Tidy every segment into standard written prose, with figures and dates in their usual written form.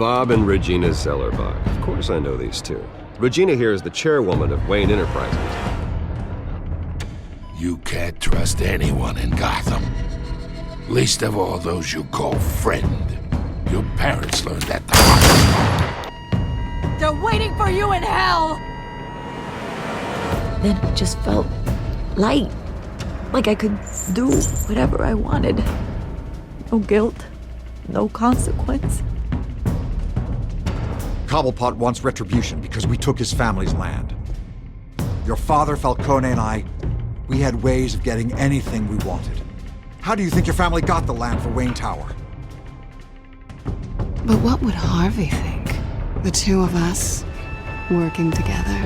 Bob and Regina Zellerbach. Of course I know these two. Regina here is the chairwoman of Wayne Enterprises. You can't trust anyone in Gotham. Least of all those you call friend. Your parents learned that the hard way. They're waiting for you in hell! Then it just felt light. Like I could do whatever I wanted. No guilt, no consequence. Cobblepot wants retribution because we took his family's land. Your father, Falcone, and I, we had ways of getting anything we wanted. How do you think your family got the land for Wayne Tower? But what would Harvey think? The two of us, working together.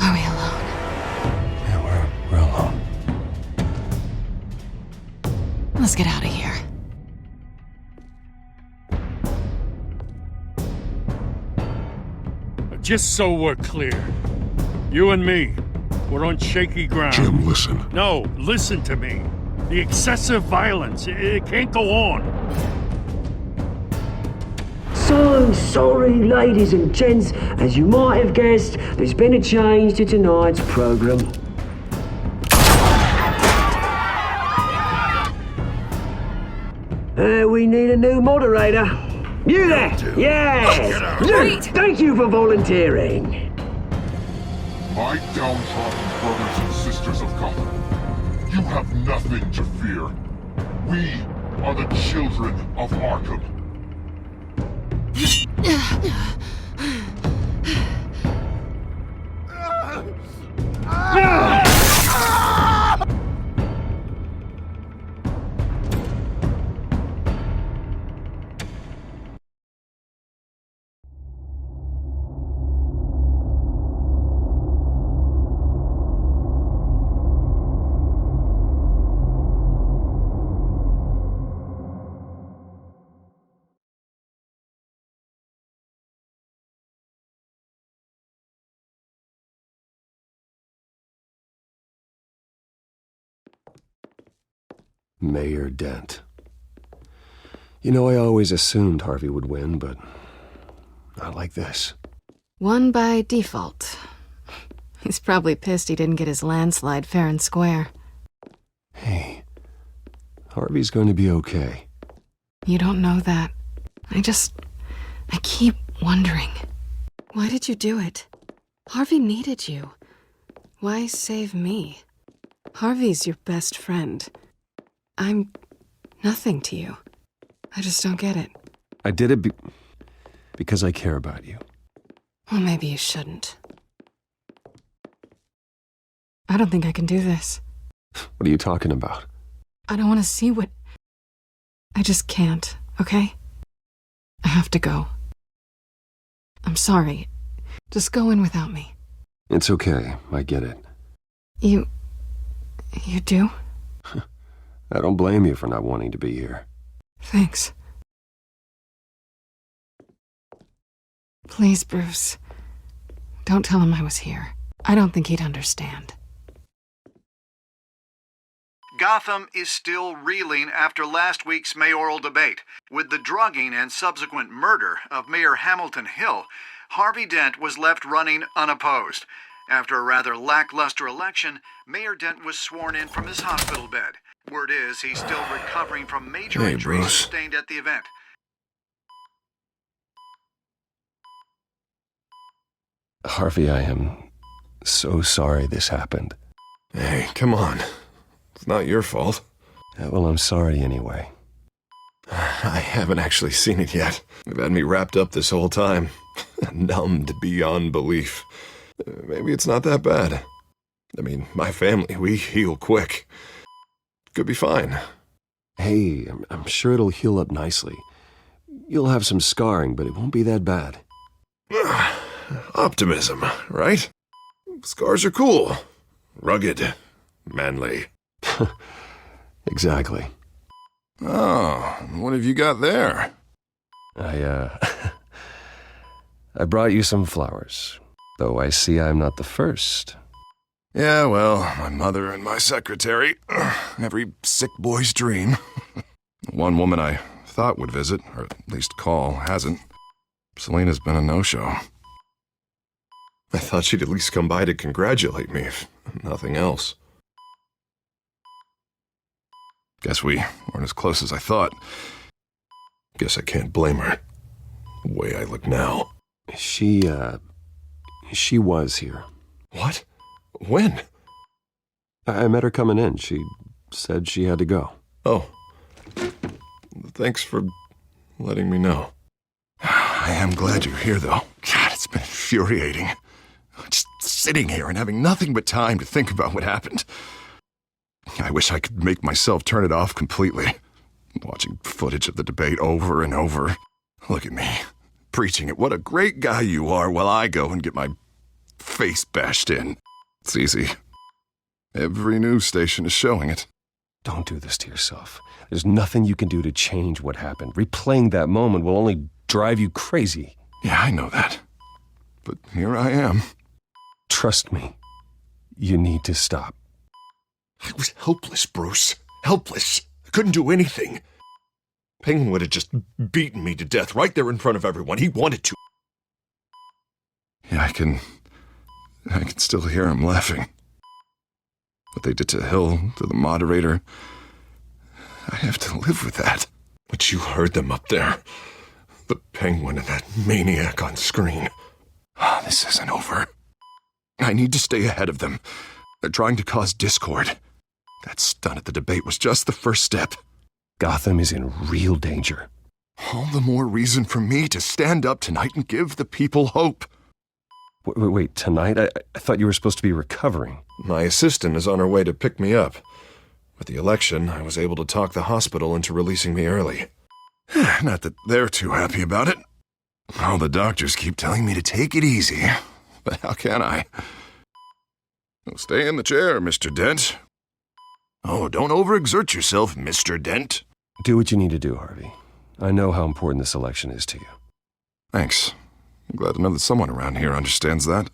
Are we alone? Yeah, we're alone. Let's get out of here. Just so we're clear, you and me, we're on shaky ground. Jim, listen. No, listen to me. The excessive violence, it can't go on. So sorry, ladies and gents. As you might have guessed, there's been a change to tonight's program. We need a new moderator. You there? Yes! Luke, thank you for volunteering. My downtrodden brothers and sisters of Gotham, you have nothing to fear. We are the children of Arkham. Mayor Dent. You know, I always assumed Harvey would win, but not like this. Won by default. He's probably pissed he didn't get his landslide fair and square. Hey, Harvey's going to be okay. You don't know that. I keep wondering. Why did you do it? Harvey needed you. Why save me? Harvey's your best friend. I'm nothing to you. I just don't get it. I did it because I care about you. Well, maybe you shouldn't. I don't think I can do this. What are you talking about? I don't want to see what... I just can't, okay? I have to go. I'm sorry. Just go in without me. It's okay. I get it. You do? I don't blame you for not wanting to be here. Thanks. Please, Bruce. Don't tell him I was here. I don't think he'd understand. Gotham is still reeling after last week's mayoral debate. With the drugging and subsequent murder of Mayor Hamilton Hill, Harvey Dent was left running unopposed. After a rather lackluster election, Mayor Dent was sworn in from his hospital bed. Word is he's still recovering from major injuries sustained at the event. Harvey, I am so sorry this happened. Hey, come on. It's not your fault. Well, I'm sorry anyway. I haven't actually seen it yet. They've had me wrapped up this whole time. Numbed beyond belief. Maybe it's not that bad. I mean, my family, we heal quick. Could be fine. Hey, I'm sure it'll heal up nicely. You'll have some scarring, but it won't be that bad. Optimism, right? Scars are cool. Rugged. Manly. Exactly. Oh, what have you got there? I brought you some flowers. Though I see I'm not the first. Yeah, well, my mother and my secretary. Every sick boy's dream. One woman I thought would visit, or at least call, hasn't. Selena's been a no-show. I thought she'd at least come by to congratulate me, if nothing else. Guess we weren't as close as I thought. Guess I can't blame her. The way I look now. She was here. What? When? I met her coming in. She said she had to go. Oh. Thanks for letting me know. I am glad you're here, though. God, it's been infuriating. Just sitting here and having nothing but time to think about what happened. I wish I could make myself turn it off completely. Watching footage of the debate over and over. Look at me, preaching at what a great guy you are while I go and get my face bashed in. It's easy. Every news station is showing it. Don't do this to yourself. There's nothing you can do to change what happened. Replaying that moment will only drive you crazy. Yeah, I know that. But here I am. Trust me. You need to stop. I was helpless, Bruce. Helpless. I couldn't do anything. Penguin would have just beaten me to death right there in front of everyone. He wanted to. Yeah, I can still hear him laughing. What they did to Hill, to the moderator, I have to live with that. But you heard them up there. The Penguin and that maniac on screen. This isn't over. I need to stay ahead of them. They're trying to cause discord. That stunt at the debate was just the first step. Gotham is in real danger. All the more reason for me to stand up tonight and give the people hope. Wait, tonight? I thought you were supposed to be recovering. My assistant is on her way to pick me up. With the election, I was able to talk the hospital into releasing me early. Not that they're too happy about it. All the doctors keep telling me to take it easy. But how can I? Well, stay in the chair, Mr. Dent. Oh, don't overexert yourself, Mr. Dent. Do what you need to do, Harvey. I know how important this election is to you. Thanks. I'm glad to know that someone around here understands that.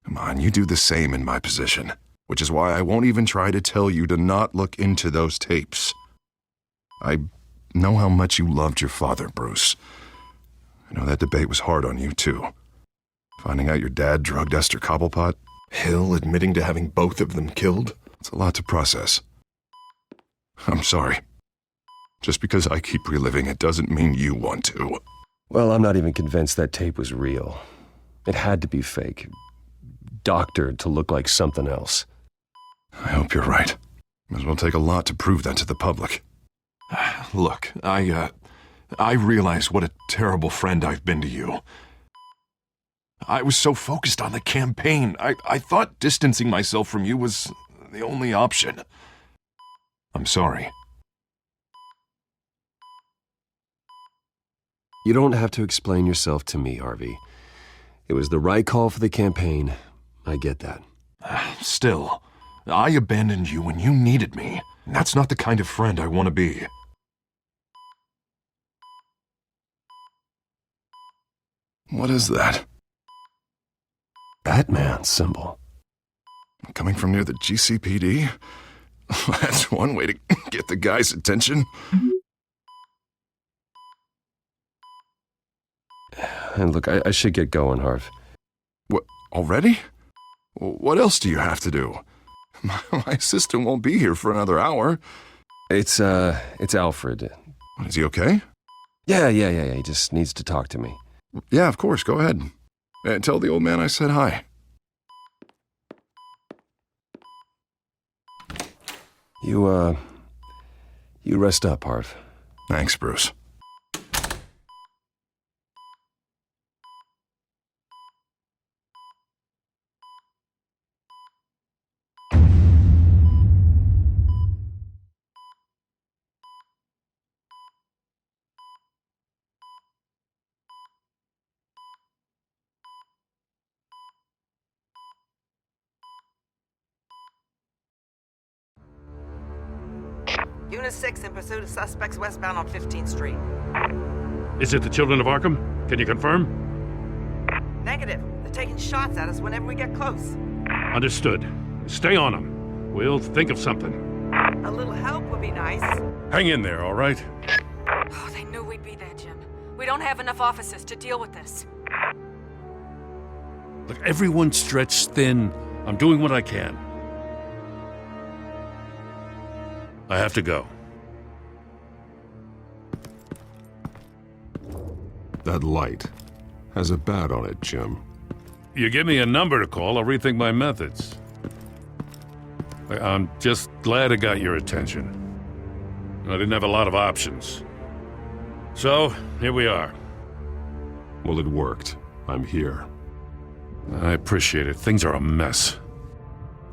Come on, you do the same in my position, which is why I won't even try to tell you to not look into those tapes. I know how much you loved your father, Bruce. I know that debate was hard on you, too. Finding out your dad drugged Esther Cobblepot, Hill admitting to having both of them killed, it's a lot to process. I'm sorry. Just because I keep reliving it doesn't mean you want to. Well, I'm not even convinced that tape was real. It had to be fake. Doctored to look like something else. I hope you're right. Might as well take a lot to prove that to the public. Look, I realize what a terrible friend I've been to you. I was so focused on the campaign. I thought distancing myself from you was the only option. I'm sorry. You don't have to explain yourself to me, Harvey. It was the right call for the campaign. I get that. Still, I abandoned you when you needed me. That's not the kind of friend I want to be. What is that? Batman symbol. Coming from near the GCPD? That's one way to get the guy's attention. And look, I should get going, Harv. What, already? What else do you have to do? My assistant won't be here for another hour. It's Alfred. Is he okay? Yeah. He just needs to talk to me. Yeah, of course, go ahead. Tell the old man I said hi. You rest up, Harv. Thanks, Bruce. Unit 6 in pursuit of suspects westbound on 15th Street. Is it the Children of Arkham? Can you confirm? Negative. They're taking shots at us whenever we get close. Understood. Stay on them. We'll think of something. A little help would be nice. Hang in there, all right? Oh, they knew we'd be there, Jim. We don't have enough officers to deal with this. Look, everyone's stretched thin. I'm doing what I can. I have to go. That light has a bat on it, Jim. You give me a number to call, I'll rethink my methods. I'm just glad it got your attention. I didn't have a lot of options. So, here we are. Well, it worked. I'm here. I appreciate it. Things are a mess.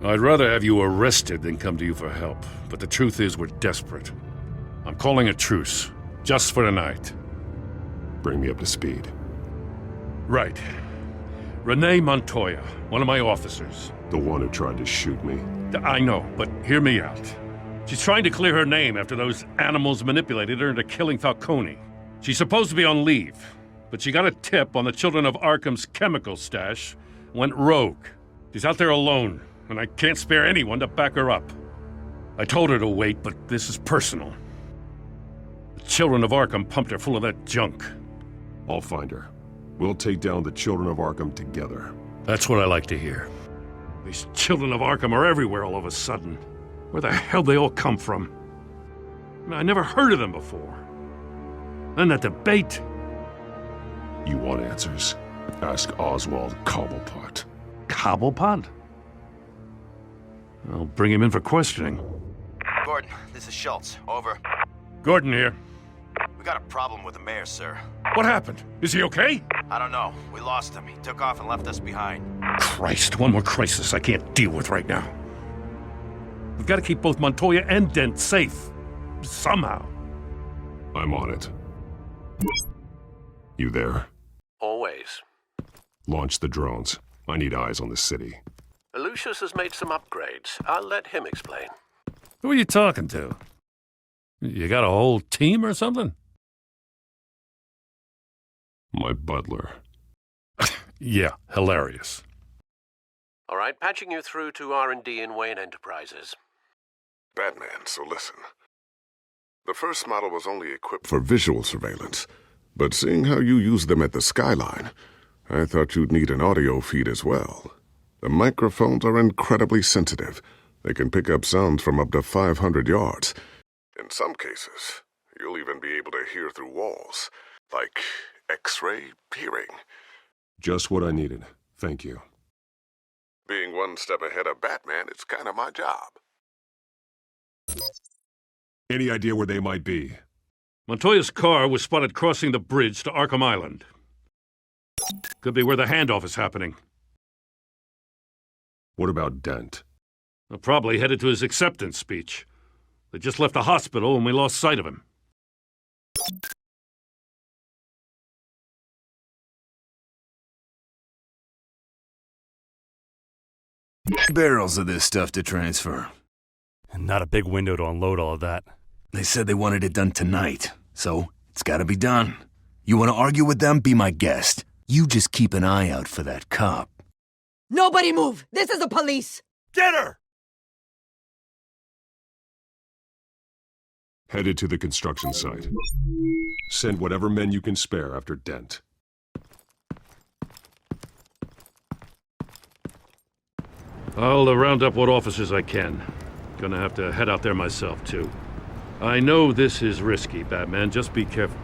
I'd rather have you arrested than come to you for help. But the truth is, we're desperate. I'm calling a truce, just for tonight. Bring me up to speed. Right. Renee Montoya, one of my officers. The one who tried to shoot me. I know, but hear me out. She's trying to clear her name after those animals manipulated her into killing Falcone. She's supposed to be on leave, but she got a tip on the Children of Arkham's chemical stash, went rogue. She's out there alone, and I can't spare anyone to back her up. I told her to wait, but this is personal. The Children of Arkham pumped her full of that junk. I'll find her. We'll take down the Children of Arkham together. That's what I like to hear. These Children of Arkham are everywhere all of a sudden. Where the hell they all come from? I never heard of them before. Then that debate. You want answers? Ask Oswald Cobblepot. Cobblepot? I'll bring him in for questioning. Gordon, this is Schultz. Over. Gordon here. We got a problem with the mayor, sir. What happened? Is he okay? I don't know. We lost him. He took off and left us behind. Christ, one more crisis I can't deal with right now. We've got to keep both Montoya and Dent safe. Somehow. I'm on it. You there? Always. Launch the drones. I need eyes on the city. Lucius has made some upgrades. I'll let him explain. Who are you talking to? You got a whole team or something? My butler. Yeah, hilarious. All right, patching you through to R&D in Wayne Enterprises. Batman, so listen. The first model was only equipped for visual surveillance, but seeing how you use them at the Skyline, I thought you'd need an audio feed as well. The microphones are incredibly sensitive. They can pick up sounds from up to 500 yards. In some cases, you'll even be able to hear through walls, like X-ray hearing. Just what I needed. Thank you. Being one step ahead of Batman, it's kind of my job. Any idea where they might be? Montoya's car was spotted crossing the bridge to Arkham Island. Could be where the handoff is happening. What about Dent? They're probably headed to his acceptance speech. They just left the hospital and we lost sight of him. Barrels of this stuff to transfer. Not a big window to unload all of that. They said they wanted it done tonight, so it's gotta be done. You want to argue with them? Be my guest. You just keep an eye out for that cop. Nobody move! This is the police! Get her! Headed to the construction site. Send whatever men you can spare after Dent. I'll round up what officers I can. Gonna have to head out there myself, too. I know this is risky, Batman. Just be careful.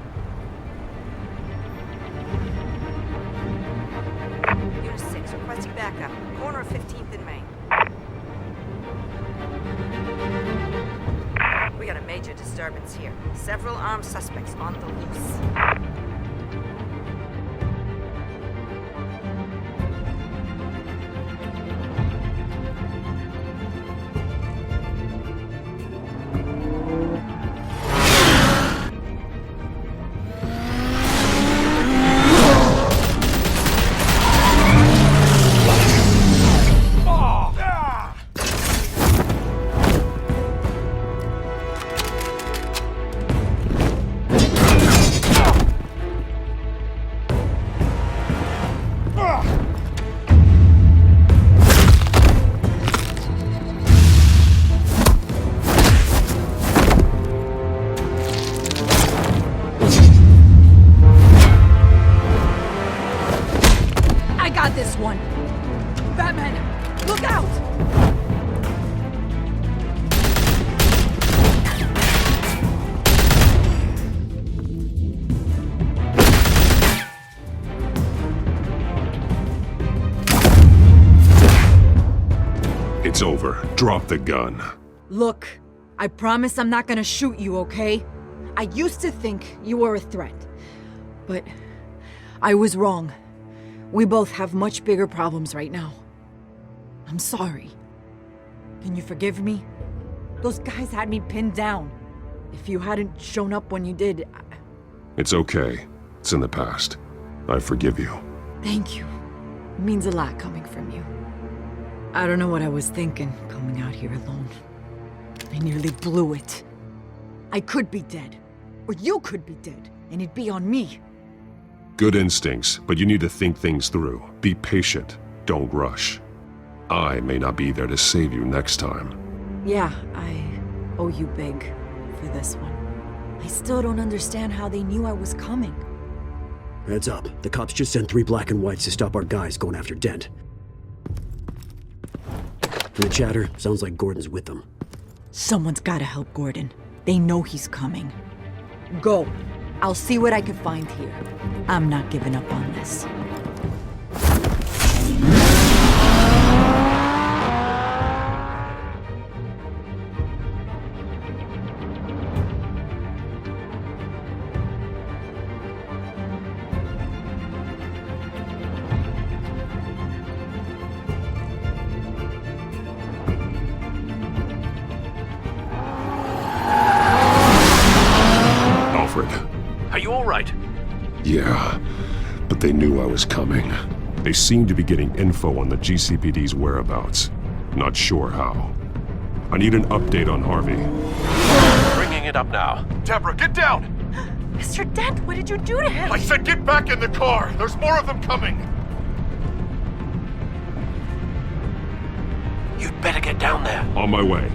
Unit 6, requesting backup. Corner of 15th and Main. We got a major disturbance here. Several armed suspects on the loose. I got this one. Batman, look out! It's over. Drop the gun. Look, I promise I'm not gonna shoot you, okay? I used to think you were a threat, but I was wrong. We both have much bigger problems right now. I'm sorry. Can you forgive me? Those guys had me pinned down. If you hadn't shown up when you did, It's okay. It's in the past. I forgive you. Thank you. It means a lot coming from you. I don't know what I was thinking, coming out here alone. I nearly blew it. I could be dead. Or you could be dead, and it'd be on me. Good instincts, but you need to think things through. Be patient. Don't rush. I may not be there to save you next time. Yeah, I owe you big for this one. I still don't understand how they knew I was coming. Heads up. The cops just sent 3 black and whites to stop our guys going after Dent. From the chatter, sounds like Gordon's with them. Someone's gotta help Gordon. They know he's coming. Go. I'll see what I can find here. I'm not giving up on this. Are you all right? Yeah, but they knew I was coming. They seemed to be getting info on the GCPD's whereabouts. Not sure how. I need an update on Harvey. Bringing it up now. Deborah, get down! Mr. Dent, what did you do to him? I said get back in the car! There's more of them coming! You'd better get down there. On my way.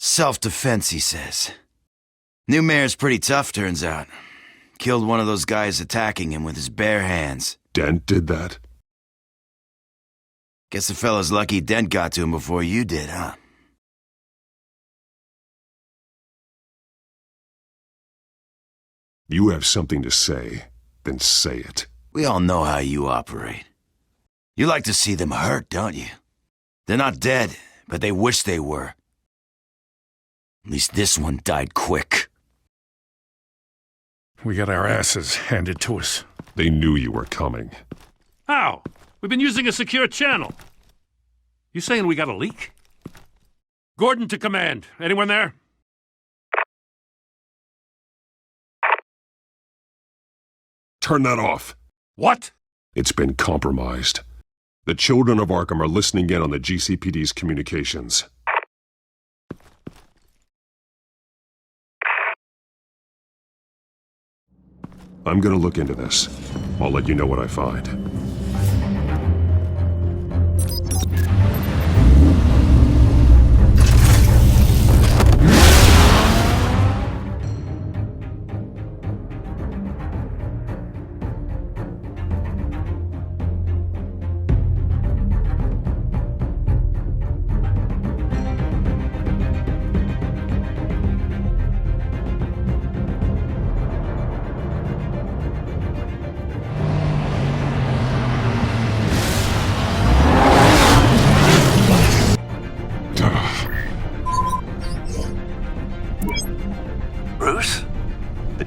Self-defense, he says. New mayor's pretty tough, turns out. Killed one of those guys attacking him with his bare hands. Dent did that? Guess the fella's lucky Dent got to him before you did, huh? You have something to say, then say it. We all know how you operate. You like to see them hurt, don't you? They're not dead, but they wish they were. At least this one died quick. We got our asses handed to us. They knew you were coming. How? We've been using a secure channel. You saying we got a leak? Gordon to command. Anyone there? Turn that off. What? It's been compromised. The children of Arkham are listening in on the GCPD's communications. I'm gonna look into this. I'll let you know what I find.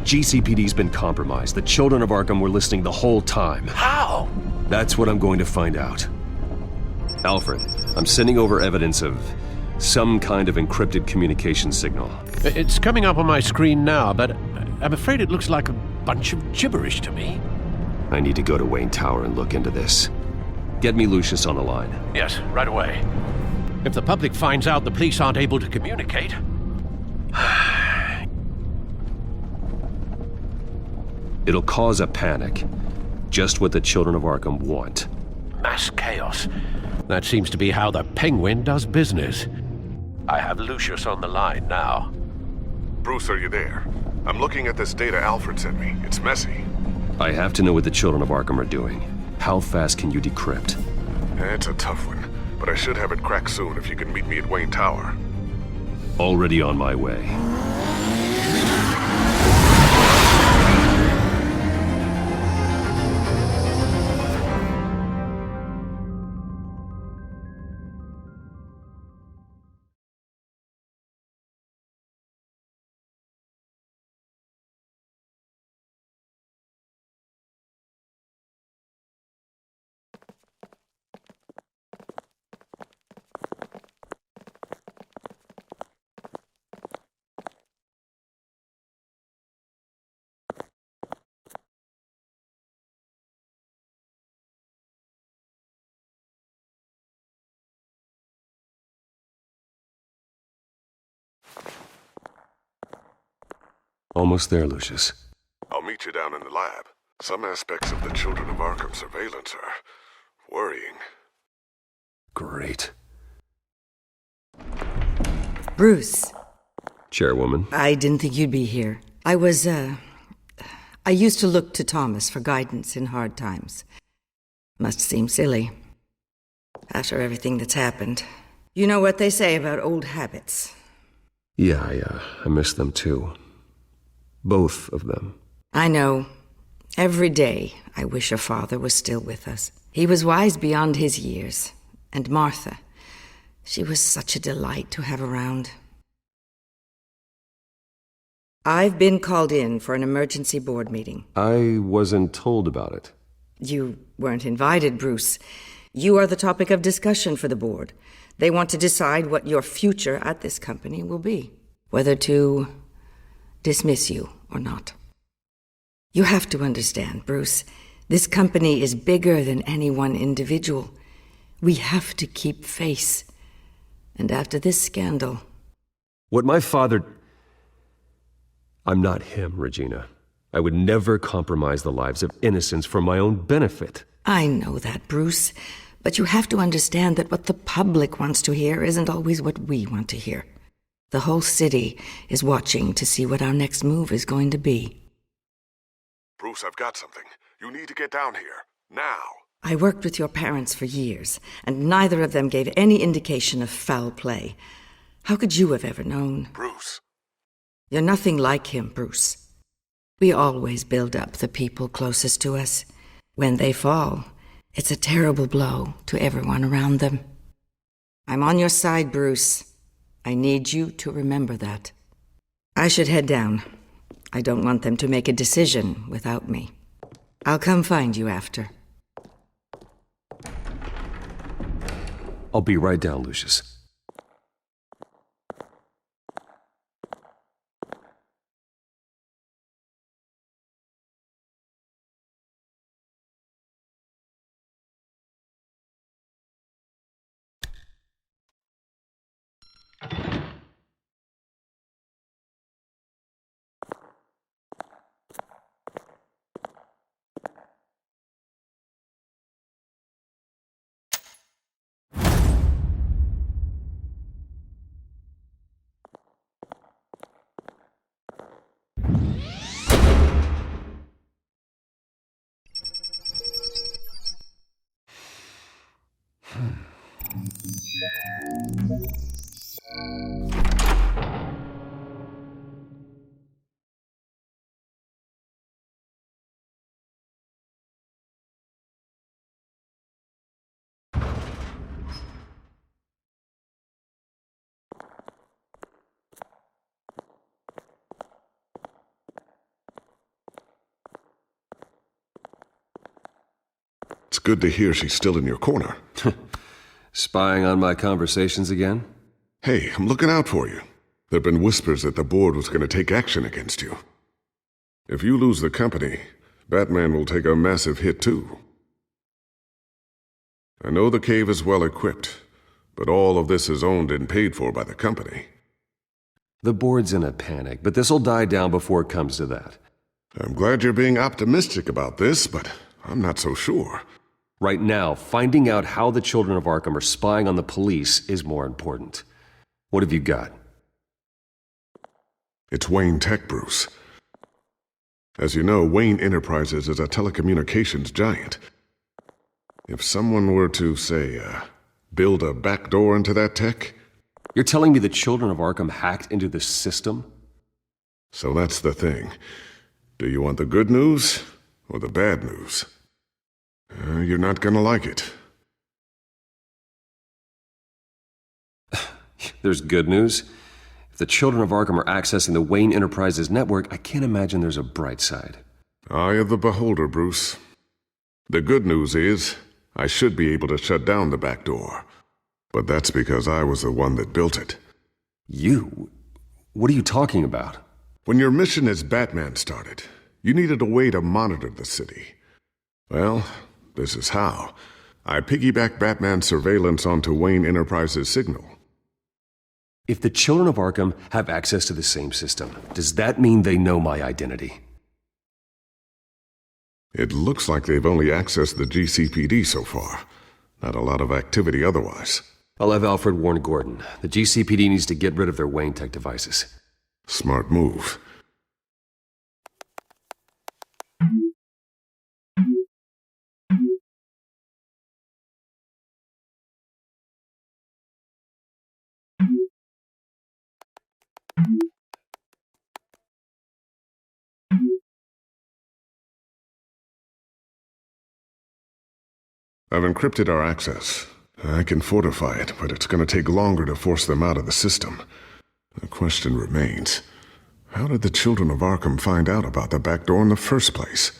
GCPD's been compromised. The children of Arkham were listening the whole time. How? That's what I'm going to find out. Alfred, I'm sending over evidence of some kind of encrypted communication signal. It's coming up on my screen now, but I'm afraid it looks like a bunch of gibberish to me. I need to go to Wayne Tower and look into this. Get me Lucius on the line. Yes, right away. If the public finds out the police aren't able to communicate... It'll cause a panic. Just what the children of Arkham want. Mass chaos. That seems to be how the Penguin does business. I have Lucius on the line now. Bruce, are you there? I'm looking at this data Alfred sent me. It's messy. I have to know what the children of Arkham are doing. How fast can you decrypt? It's a tough one, but I should have it cracked soon if you can meet me at Wayne Tower. Already on my way. Almost there, Lucius. I'll meet you down in the lab. Some aspects of the Children of Arkham surveillance are worrying. Great. Bruce. Chairwoman. I didn't think you'd be here. I used to look to Thomas for guidance in hard times. Must seem silly. After everything that's happened. You know what they say about old habits. Yeah, I miss them too. Both of them. I know. Every day, I wish your father was still with us. He was wise beyond his years. And Martha, she was such a delight to have around. I've been called in for an emergency board meeting. I wasn't told about it. You weren't invited, Bruce. You are the topic of discussion for the board. They want to decide what your future at this company will be. Whether to dismiss you or not. You have to understand, Bruce, this company is bigger than any one individual. We have to keep face. And after this scandal... What my father... I'm not him, Regina. I would never compromise the lives of innocents for my own benefit. I know that, Bruce. But you have to understand that what the public wants to hear isn't always what we want to hear. The whole city is watching to see what our next move is going to be. Bruce, I've got something. You need to get down here. Now. I worked with your parents for years, and neither of them gave any indication of foul play. How could you have ever known? Bruce. You're nothing like him, Bruce. We always build up the people closest to us. When they fall, it's a terrible blow to everyone around them. I'm on your side, Bruce. I need you to remember that. I should head down. I don't want them to make a decision without me. I'll come find you after. I'll be right down, Lucius. good to hear she's still in your corner. Spying on my conversations again? Hey, I'm looking out for you. There have been whispers that the board was going to take action against you. If you lose the company, Batman will take a massive hit too. I know the cave is well equipped, but all of this is owned and paid for by the company. The board's in a panic, but this'll die down before it comes to that. I'm glad you're being optimistic about this, but I'm not so sure. Right now, finding out how the children of Arkham are spying on the police is more important. What have you got? It's Wayne Tech, Bruce. As you know, Wayne Enterprises is a telecommunications giant. If someone were to, say, build a backdoor into that tech... You're telling me the children of Arkham hacked into the system? So that's the thing. Do you want the good news or the bad news? You're not gonna like it. There's good news. If the children of Arkham are accessing the Wayne Enterprises network, I can't imagine there's a bright side. Eye of the beholder, Bruce. The good news is, I should be able to shut down the back door. But that's because I was the one that built it. You? What are you talking about? When your mission as Batman started, you needed a way to monitor the city. Well, this is how. I piggybacked Batman's surveillance onto Wayne Enterprises' signal. If the children of Arkham have access to the same system, does that mean they know my identity? It looks like they've only accessed the GCPD so far. Not a lot of activity otherwise. I'll have Alfred warn Gordon. The GCPD needs to get rid of their Wayne Tech devices. Smart move. I've encrypted our access. I can fortify it, but it's going to take longer to force them out of the system. The question remains, how did the children of Arkham find out about the back door in the first place?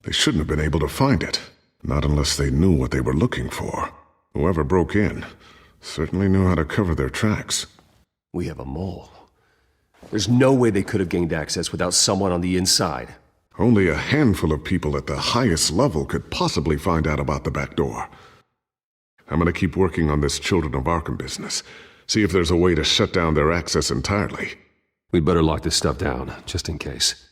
They shouldn't have been able to find it, not unless they knew what they were looking for. Whoever broke in certainly knew how to cover their tracks. We have a mole. There's no way they could have gained access without someone on the inside. Only a handful of people at the highest level could possibly find out about the back door. I'm going to keep working on this Children of Arkham business. See if there's a way to shut down their access entirely. We'd better lock this stuff down, just in case.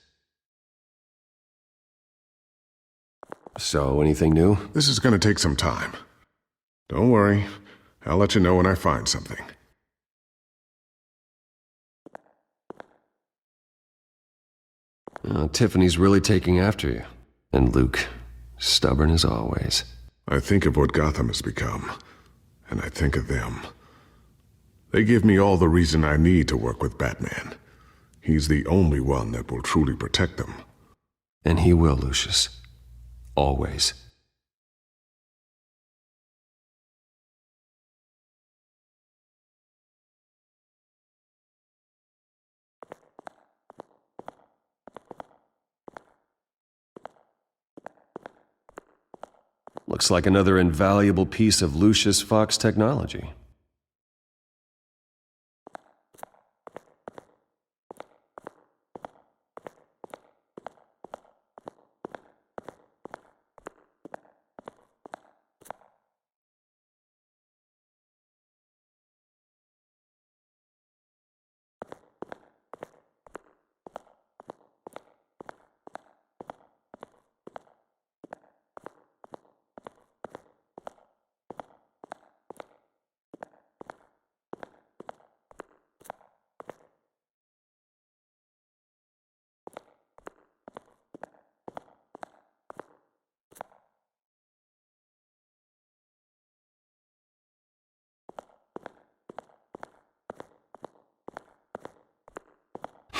So, anything new? This is going to take some time. Don't worry. I'll let you know when I find something. Tiffany's really taking after you. And Luke, stubborn as always. I think of what Gotham has become, and I think of them. They give me all the reason I need to work with Batman. He's the only one that will truly protect them. And he will, Lucius. Always. Looks like another invaluable piece of Lucius Fox technology.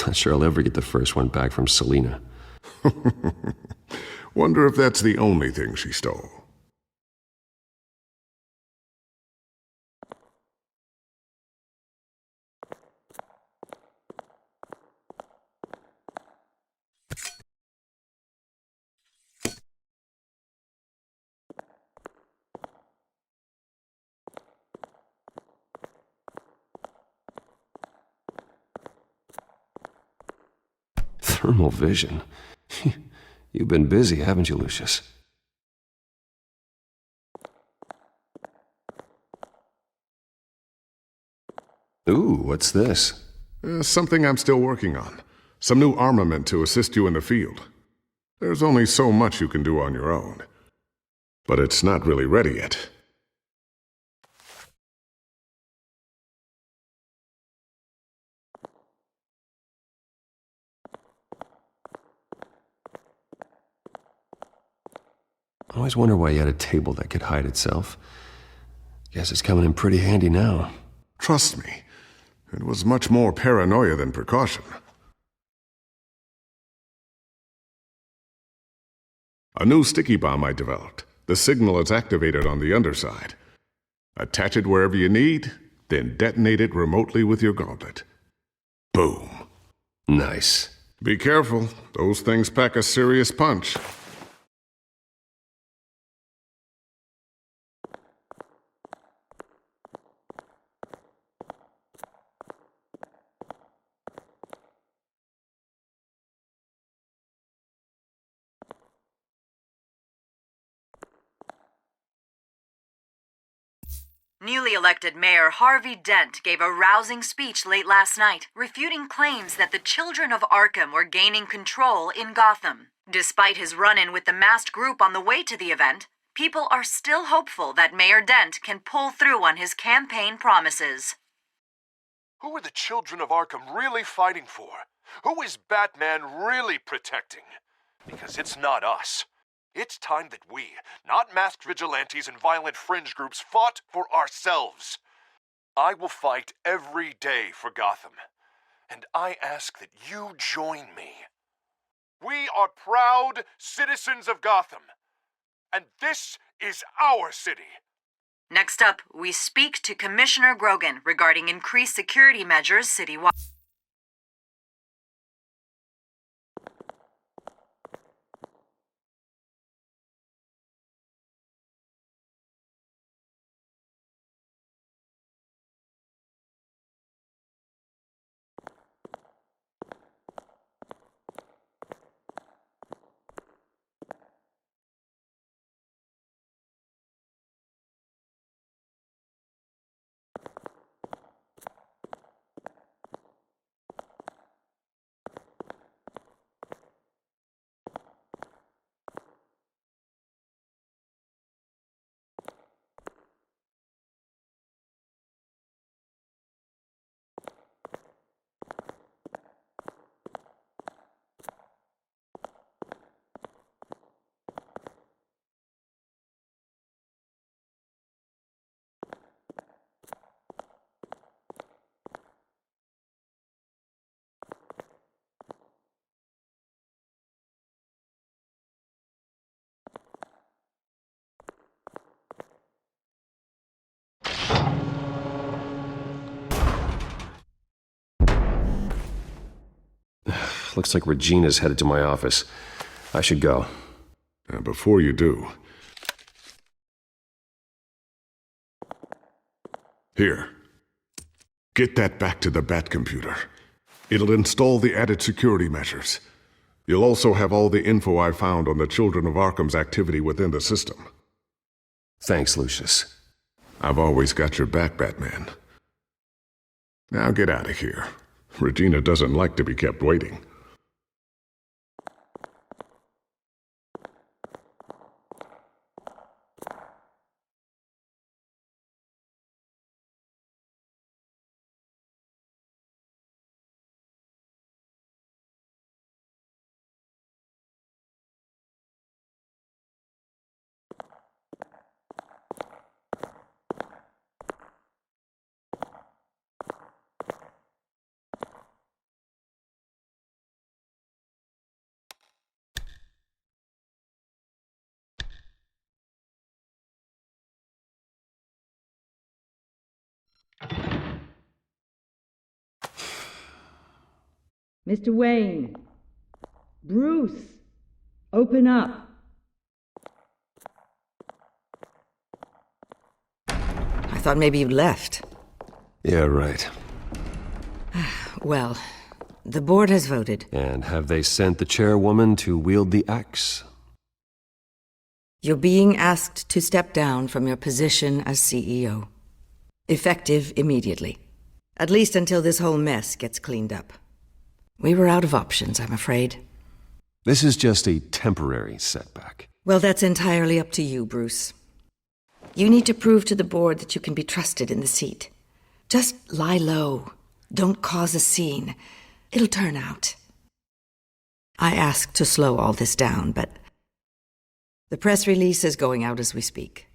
Not sure I'll ever get the first one back from Selina. Wonder if that's the only thing she stole. Thermal vision. You've been busy, haven't you, Lucius? Ooh, what's this? Something I'm still working on. Some new armament to assist you in the field. There's only so much you can do on your own. But it's not really ready yet. I always wonder why you had a table that could hide itself. Guess it's coming in pretty handy now. Trust me, it was much more paranoia than precaution. A new sticky bomb I developed. The signal is activated on the underside. Attach it wherever you need, then detonate it remotely with your gauntlet. Boom. Nice. Be careful. Those things pack a serious punch. Newly elected Mayor Harvey Dent gave a rousing speech late last night, refuting claims that the children of Arkham were gaining control in Gotham. Despite his run-in with the masked group on the way to the event, people are still hopeful that Mayor Dent can pull through on his campaign promises. Who are the children of Arkham really fighting for? Who is Batman really protecting? Because it's not us. It's time that we, not masked vigilantes and violent fringe groups, fought for ourselves. I will fight every day for Gotham, and I ask that you join me. We are proud citizens of Gotham, and this is our city. Next up, we speak to Commissioner Grogan regarding increased security measures citywide. Looks like Regina's headed to my office. I should go. Before you do... Here. Get that back to the Bat computer. It'll install the added security measures. You'll also have all the info I found on the Children of Arkham's activity within the system. Thanks, Lucius. I've always got your back, Batman. Now get out of here. Regina doesn't like to be kept waiting. Mr. Wayne. Bruce. Open up. I thought maybe you'd left. Yeah, right. Well, The board has voted. And have they sent the chairwoman to wield the axe? You're being asked to step down from your position as CEO. Effective immediately. At least until this whole mess gets cleaned up. We were out of options, I'm afraid. This is just a temporary setback. Well, that's entirely up to you, Bruce. You need to prove to the board that you can be trusted in the seat. Just lie low. Don't cause a scene. It'll turn out. I asked to slow all this down, but the press release is going out as we speak.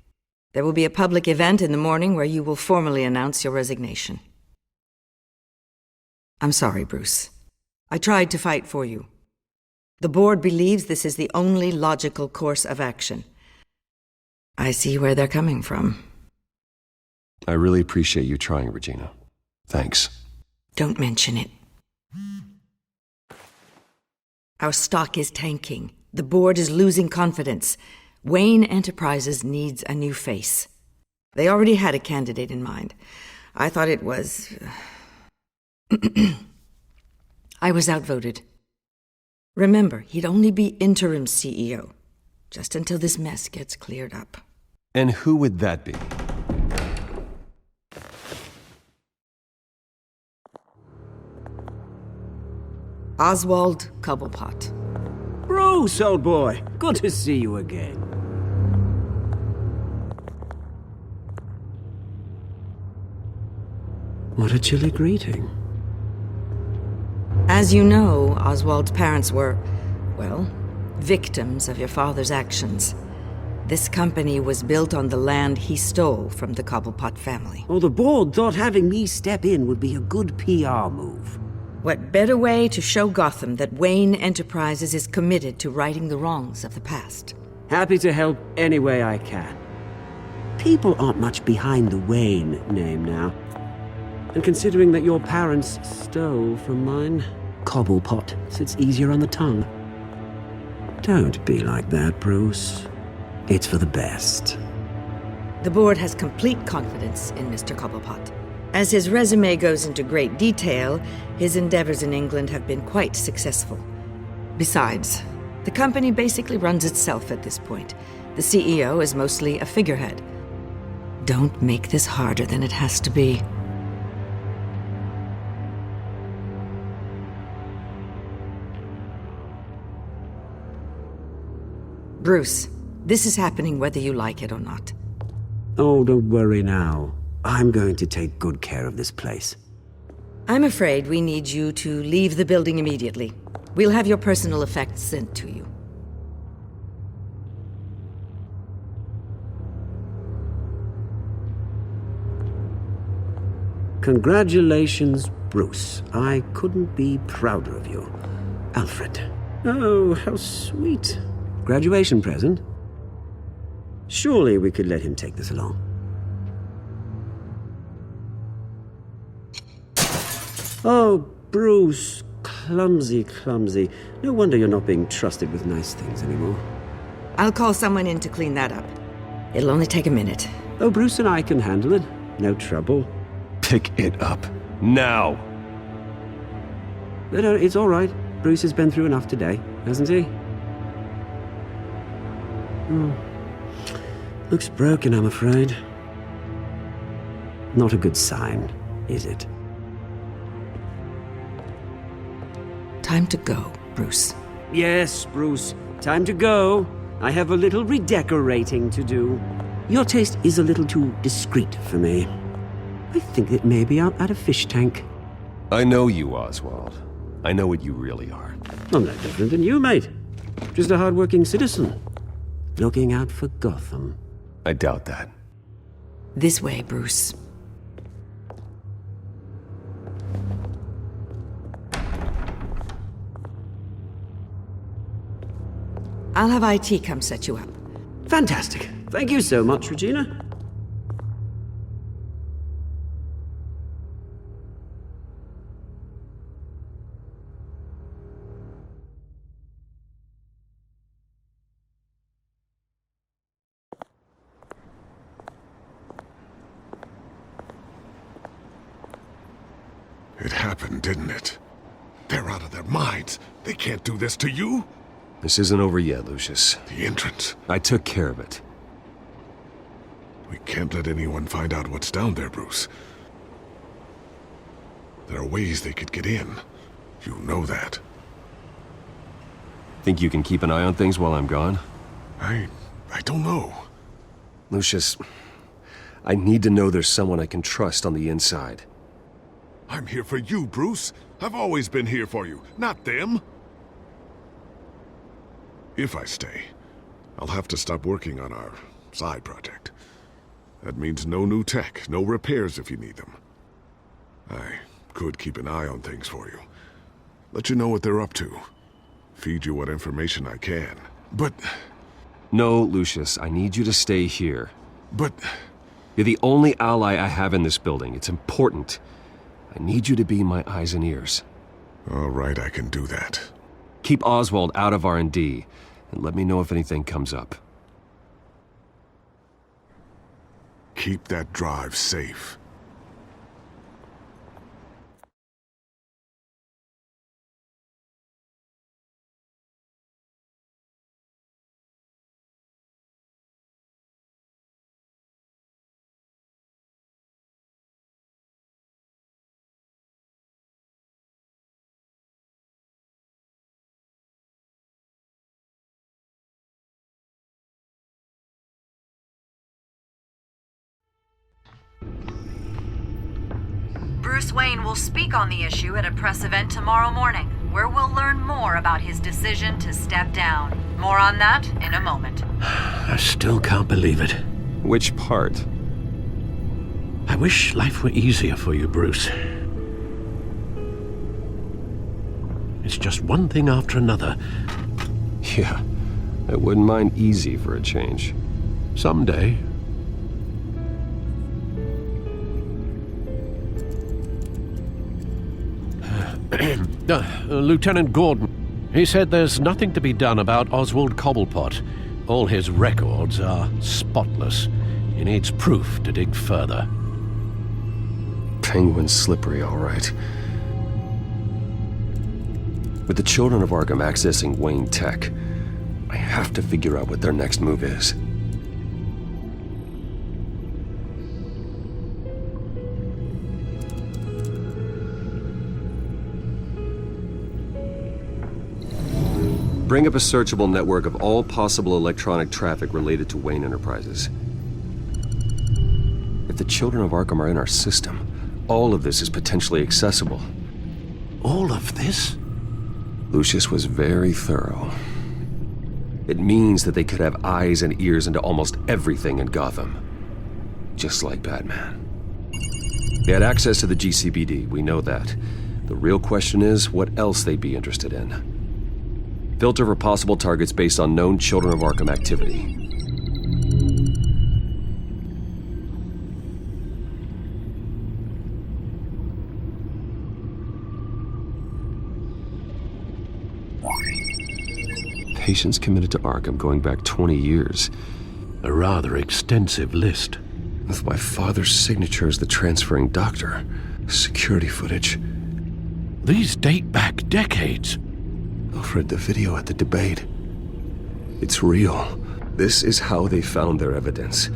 There will be a public event in the morning where you will formally announce your resignation. I'm sorry, Bruce. I tried to fight for you. The board believes this is the only logical course of action. I see where they're coming from. I really appreciate you trying, Regina. Thanks. Don't mention it. Our stock is tanking. The board is losing confidence. Wayne Enterprises needs a new face. They already had a candidate in mind. I thought it was... I was outvoted. Remember, he'd only be interim CEO, just until this mess gets cleared up. And who would that be? Oswald Cobblepot. Bruce, old boy. Good to see you again. What a chilly greeting. As you know, Oswald's parents were, well, victims of your father's actions. This company was built on the land he stole from the Cobblepot family. Oh, the board thought having me step in would be a good PR move. What better way to show Gotham that Wayne Enterprises is committed to righting the wrongs of the past? Happy to help any way I can. People aren't much behind the Wayne name now. And considering that your parents stole from mine, Cobblepot sits easier on the tongue. Don't be like that, Bruce. It's for the best. The board has complete confidence in Mr. Cobblepot. As his resume goes into great detail, his endeavors in England have been quite successful. Besides, the company basically runs itself at this point. The CEO is mostly a figurehead. Don't make this harder than it has to be. Bruce, this is happening whether you like it or not. Oh, don't worry now. I'm going to take good care of this place. I'm afraid we need you to leave the building immediately. We'll have your personal effects sent to you. Congratulations, Bruce. I couldn't be prouder of you. Alfred. Oh, how sweet. Graduation present? Surely we could let him take this along. Oh, Bruce. Clumsy, clumsy. No wonder you're not being trusted with nice things anymore. I'll call someone in to clean that up. It'll only take a minute. Oh, Bruce and I can handle it. No trouble. Pick it up. Now! No, it's all right. Bruce has been through enough today, hasn't he? Looks broken, I'm afraid. Not a good sign, is it? Time to go, Bruce. Yes, Bruce. Time to go. I have a little redecorating to do. Your taste is a little too discreet for me. I think that maybe I'm at a fish tank. I know you, Oswald. I know what you really are. I'm no different than you, mate. Just a hard-working citizen. Looking out for Gotham. I doubt that. This way, Bruce. I'll have IT come set you up. Fantastic. Thank you so much, Regina. It happened, didn't it? They're out of their minds. They can't do this to you. This isn't over yet, Lucius. The entrance. I took care of it. We can't let anyone find out what's down there, Bruce. There are ways they could get in. You know that. Think you can keep an eye on things while I'm gone? I don't know. Lucius, I need to know there's someone I can trust on the inside. I'm here for you, Bruce. I've always been here for you, not them. If I stay, I'll have to stop working on our side project. That means no new tech, no repairs if you need them. I could keep an eye on things for you. Let you know what they're up to. Feed you what information I can. But... No, Lucius, I need you to stay here. But... You're the only ally I have in this building. It's important. I need you to be my eyes and ears. All right, I can do that. Keep Oswald out of R&D, and let me know if anything comes up. Keep that drive safe. Bruce Wayne will speak on the issue at a press event tomorrow morning, where we'll learn more about his decision to step down. More on that in a moment. I still can't believe it. Which part? I wish life were easier for you, Bruce. It's just one thing after another. Yeah, I wouldn't mind easy for a change. Someday. Lieutenant Gordon, he said there's nothing to be done about Oswald Cobblepot. All his records are spotless. He needs proof to dig further. Penguin's slippery, all right. With the children of Arkham accessing Wayne Tech, I have to figure out what their next move is. Bring up a searchable network of all possible electronic traffic related to Wayne Enterprises. If the children of Arkham are in our system, all of this is potentially accessible. All of this? Lucius was very thorough. It means that they could have eyes and ears into almost everything in Gotham. Just like Batman. They had access to the GCPD, we know that. The real question is what else they'd be interested in. Filter for possible targets based on known Children of Arkham activity. Patients committed to Arkham going back 20 years. A rather extensive list. With my father's signature as the transferring doctor. Security footage. These date back decades. I've read the video at the debate. It's real. This is how they found their evidence.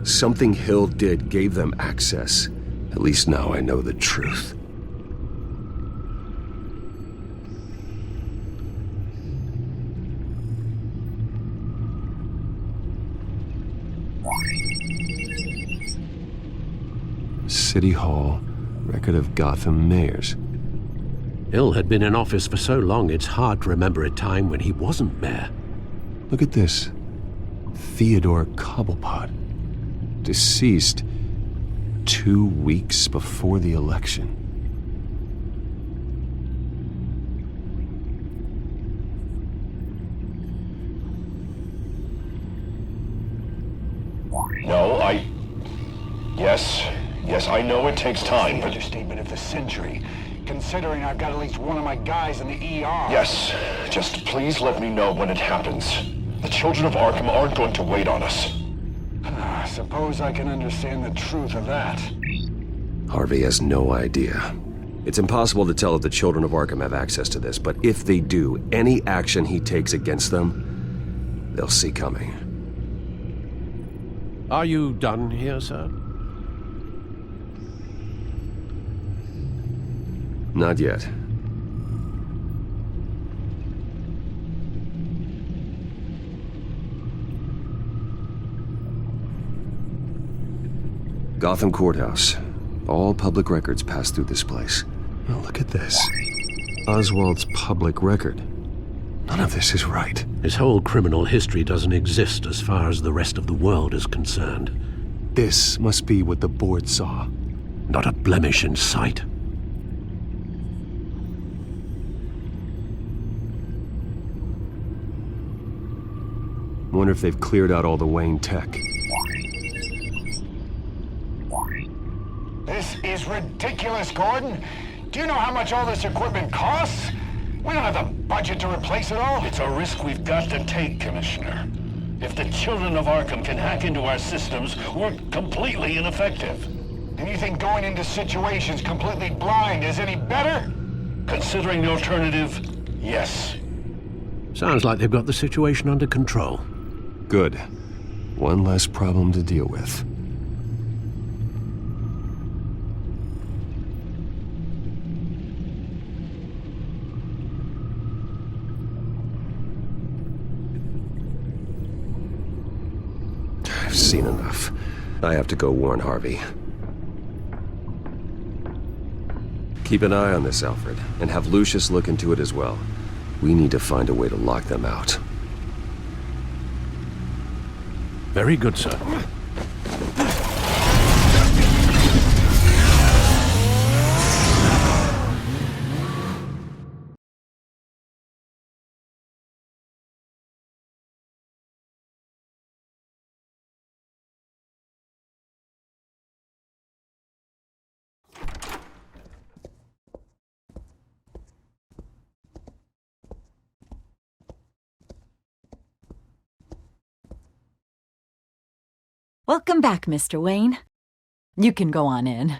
Something Hill did gave them access. At least now I know the truth. City Hall, record of Gotham mayors. Hill had been in office for so long, it's hard to remember a time when he wasn't mayor. Look at this. Theodore Cobblepot. Deceased 2 weeks before the election. No, Yes, I know it takes time, but... Understatement of the century, considering I've got at least one of my guys in the ER. Yes, just please let me know when it happens. The children of Arkham aren't going to wait on us. I suppose I can understand the truth of that. Harvey has no idea. It's impossible to tell if the children of Arkham have access to this, but if they do, any action he takes against them, they'll see coming. Are you done here, sir? Not yet. Gotham Courthouse. All public records pass through this place. Oh, look at this. Oswald's public record. None of this is right. His whole criminal history doesn't exist as far as the rest of the world is concerned. This must be what the board saw. Not a blemish in sight. Wonder if they've cleared out all the Wayne tech. This is ridiculous, Gordon. Do you know how much all this equipment costs? We don't have the budget to replace it all. It's a risk we've got to take, Commissioner. If the children of Arkham can hack into our systems, we're completely ineffective. And you think going into situations completely blind is any better? Considering the alternative, yes. Sounds like they've got the situation under control. Good. One less problem to deal with. I've seen enough. I have to go warn Harvey. Keep an eye on this, Alfred, and have Lucius look into it as well. We need to find a way to lock them out. Very good, sir. Welcome back, Mr. Wayne. You can go on in.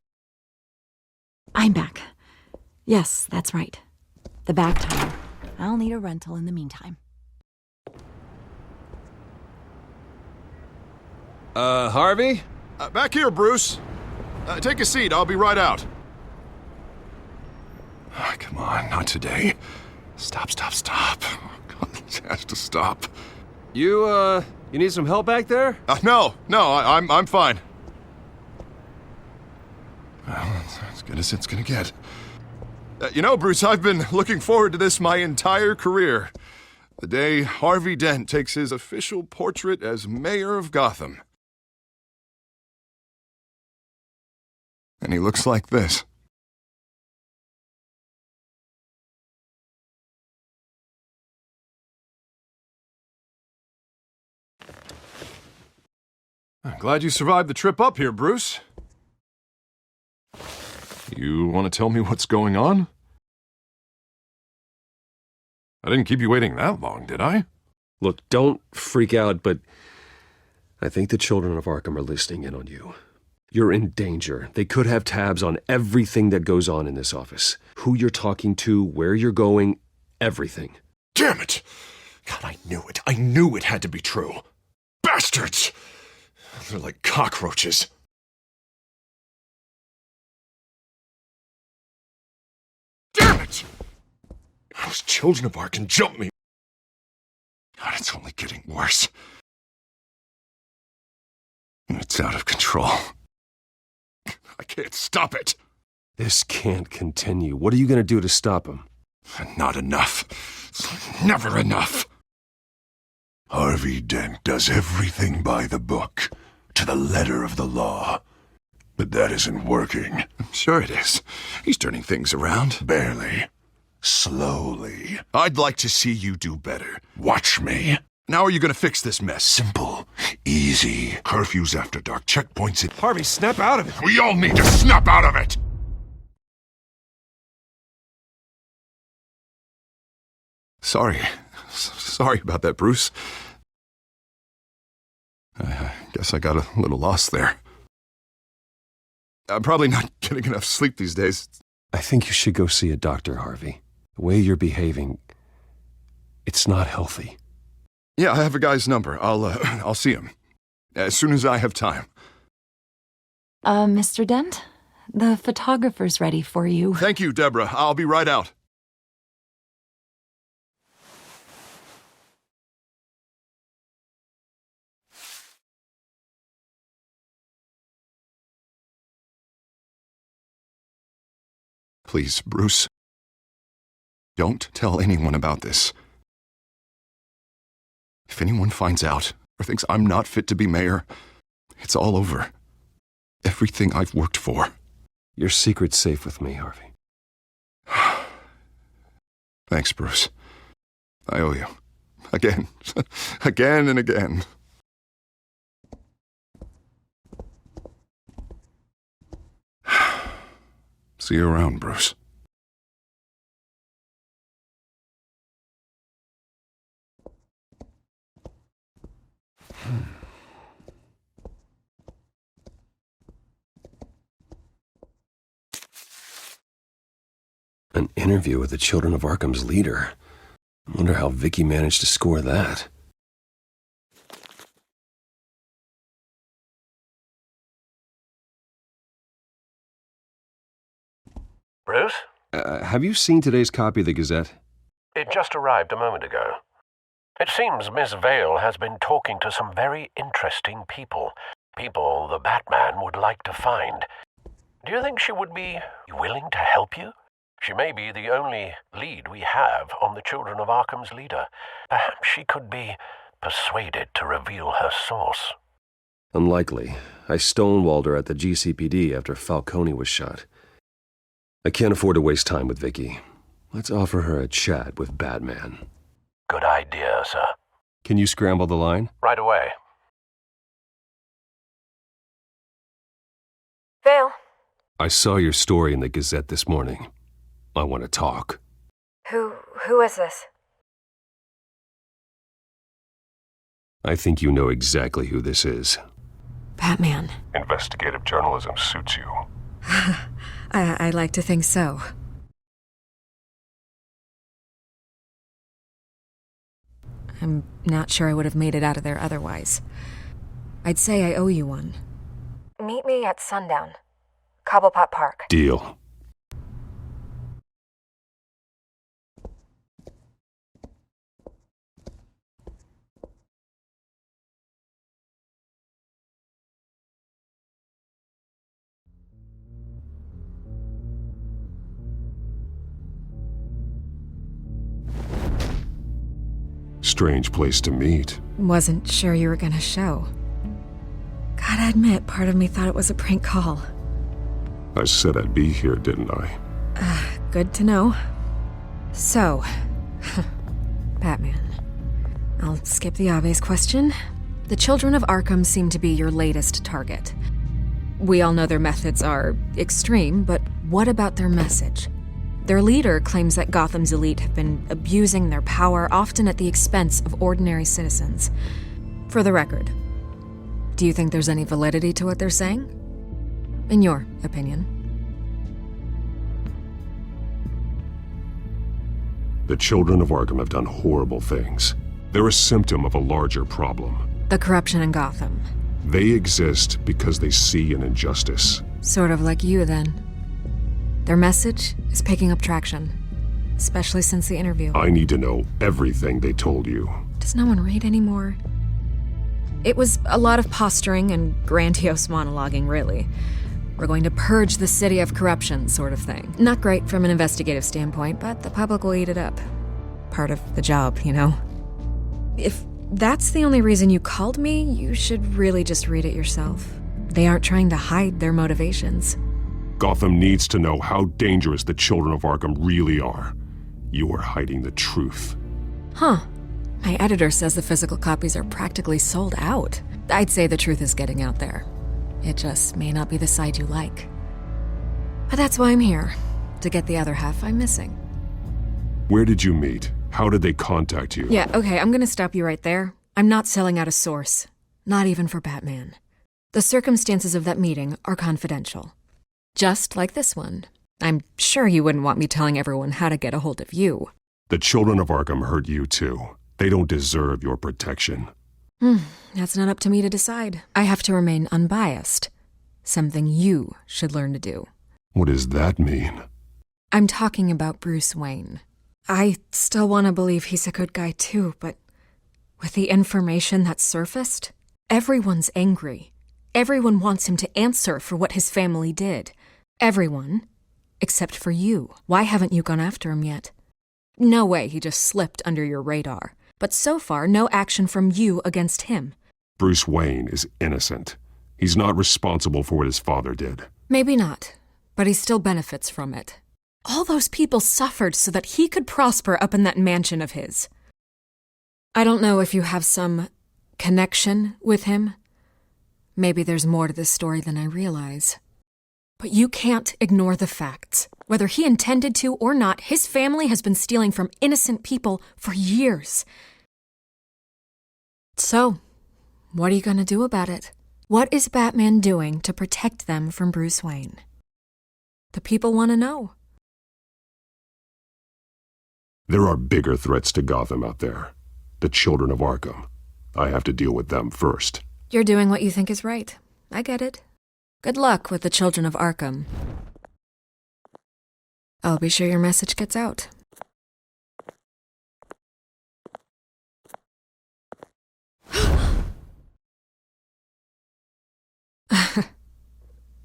I'm back. Yes, that's right. The back tire. I'll need a rental in the meantime. Harvey? Back here, Bruce. Take a seat. I'll be right out. Oh, come on, not today. Stop. God, this has to stop. You need some help back there? No, I'm fine. Well, that's as good as it's gonna get. You know, Bruce, I've been looking forward to this my entire career. The day Harvey Dent takes his official portrait as mayor of Gotham. And he looks like this. I'm glad you survived the trip up here, Bruce. You want to tell me what's going on? I didn't keep you waiting that long, did I? Look, don't freak out, but I think the children of Arkham are listening in on you. You're in danger. They could have tabs on everything that goes on in this office. Who you're talking to, where you're going, everything. Damn it! God, I knew it. I knew it had to be true. Bastards! They're like cockroaches. Damn it! Those children of Arkham jumped me. God, it's only getting worse. It's out of control. I can't stop it. This can't continue. What are you going to do to stop him? Not enough. Never enough. Harvey Dent does everything by the book, to the letter of the law. But that isn't working. Sure it is. He's turning things around. Barely. Slowly. I'd like to see you do better. Watch me. Now are you going to fix this mess? Simple. Easy. Curfews after dark. Checkpoints at... Harvey, snap out of it. We all need to snap out of it! Sorry. Sorry about that, Bruce. I guess I got a little lost there. I'm probably not getting enough sleep these days. I think you should go see a doctor, Harvey. The way you're behaving, it's not healthy. Yeah, I have a guy's number. I'll see him as soon as I have time. Mr. Dent? The photographer's ready for you. Thank you, Deborah. I'll be right out. Please, Bruce. Don't tell anyone about this. If anyone finds out or thinks I'm not fit to be mayor, it's all over. Everything I've worked for. Your secret's safe with me, Harvey. Thanks, Bruce. I owe you. Again. Again and again. See you around, Bruce. An interview with the Children of Arkham's leader. I wonder how Vicky managed to score that. Bruce? Have you seen today's copy of the Gazette? It just arrived a moment ago. It seems Miss Vale has been talking to some very interesting people. People the Batman would like to find. Do you think she would be willing to help you? She may be the only lead we have on the Children of Arkham's leader. Perhaps she could be persuaded to reveal her source. Unlikely. I stonewalled her at the GCPD after Falcone was shot. I can't afford to waste time with Vicky. Let's offer her a chat with Batman. Good idea, sir. Can you scramble the line? Right away. Vale. I saw your story in the Gazette this morning. I want to talk. Who is this? I think you know exactly who this is. Batman. Investigative journalism suits you. I like to think so. I'm not sure I would have made it out of there otherwise. I'd say I owe you one. Meet me at sundown. Cobblepot Park. Deal. Strange place to meet. Wasn't sure you were gonna show. Gotta admit, part of me thought it was a prank call. I said I'd be here, didn't I? Good to know. So, Batman. I'll skip the obvious question. The Children of Arkham seem to be your latest target. We all know their methods are extreme, but what about their message? Their leader claims that Gotham's elite have been abusing their power, often at the expense of ordinary citizens. For the record, do you think there's any validity to what they're saying? In your opinion? The Children of Arkham have done horrible things. They're a symptom of a larger problem. The corruption in Gotham. They exist because they see an injustice. Sort of like you, then. Their message is picking up traction, especially since the interview. I need to know everything they told you. Does no one read anymore? It was a lot of posturing and grandiose monologuing, really. We're going to purge the city of corruption, sort of thing. Not great from an investigative standpoint, but the public will eat it up. Part of the job, you know? If that's the only reason you called me, you should really just read it yourself. They aren't trying to hide their motivations. Gotham needs to know how dangerous the Children of Arkham really are. You are hiding the truth. Huh. My editor says the physical copies are practically sold out. I'd say the truth is getting out there. It just may not be the side you like. But that's why I'm here, to get the other half I'm missing. Where did you meet? How did they contact you? Yeah, okay, I'm gonna stop you right there. I'm not selling out a source. Not even for Batman. The circumstances of that meeting are confidential. Just like this one. I'm sure you wouldn't want me telling everyone how to get a hold of you. The children of Arkham hurt you too. They don't deserve your protection. That's not up to me to decide. I have to remain unbiased. Something you should learn to do. What does that mean? I'm talking about Bruce Wayne. I still want to believe he's a good guy too, but with the information that surfaced, everyone's angry. Everyone wants him to answer for what his family did. Everyone, except for you. Why haven't you gone after him yet? No way he just slipped under your radar. But so far, no action from you against him. Bruce Wayne is innocent. He's not responsible for what his father did. Maybe not, but he still benefits from it. All those people suffered so that he could prosper up in that mansion of his. I don't know if you have some connection with him. Maybe there's more to this story than I realize. But you can't ignore the facts. Whether he intended to or not, his family has been stealing from innocent people for years. So, what are you going to do about it? What is Batman doing to protect them from Bruce Wayne? The people want to know. There are bigger threats to Gotham out there. The children of Arkham. I have to deal with them first. You're doing what you think is right. I get it. Good luck with the children of Arkham. I'll be sure your message gets out.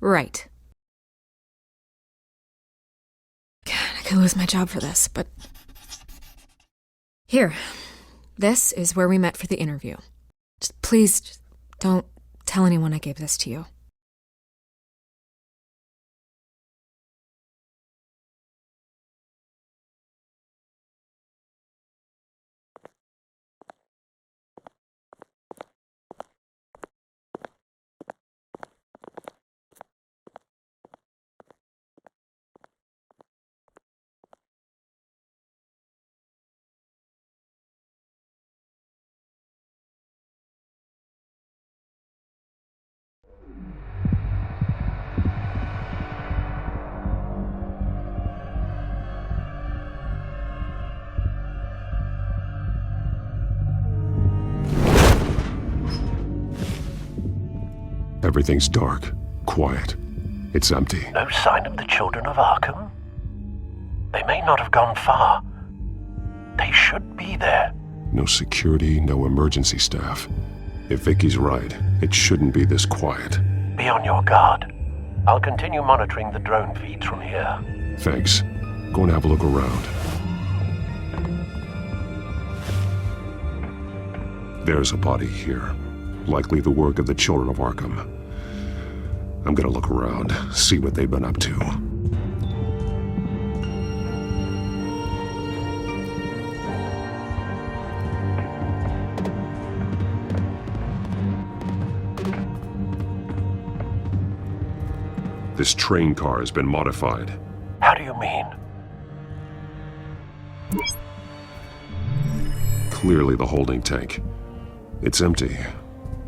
Right. God, I could lose my job for this, but... Here. This is where we met for the interview. Please, don't tell anyone I gave this to you. Everything's dark, quiet. It's empty. No sign of the children of Arkham? They may not have gone far. They should be there. No security, no emergency staff. If Vicky's right, it shouldn't be this quiet. Be on your guard. I'll continue monitoring the drone feeds from here. Thanks. Go and have a look around. There's a body here. Likely the work of the children of Arkham. I'm gonna look around, see what they've been up to. This train car has been modified. How do you mean? Clearly the holding tank. It's empty.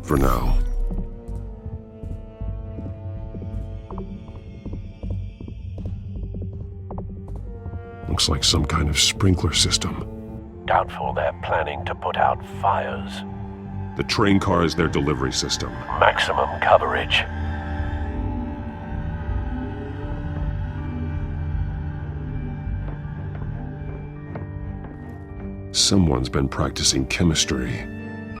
For now. Looks like some kind of sprinkler system. Doubtful they're planning to put out fires. The train car is their delivery system. Maximum coverage. Someone's been practicing chemistry.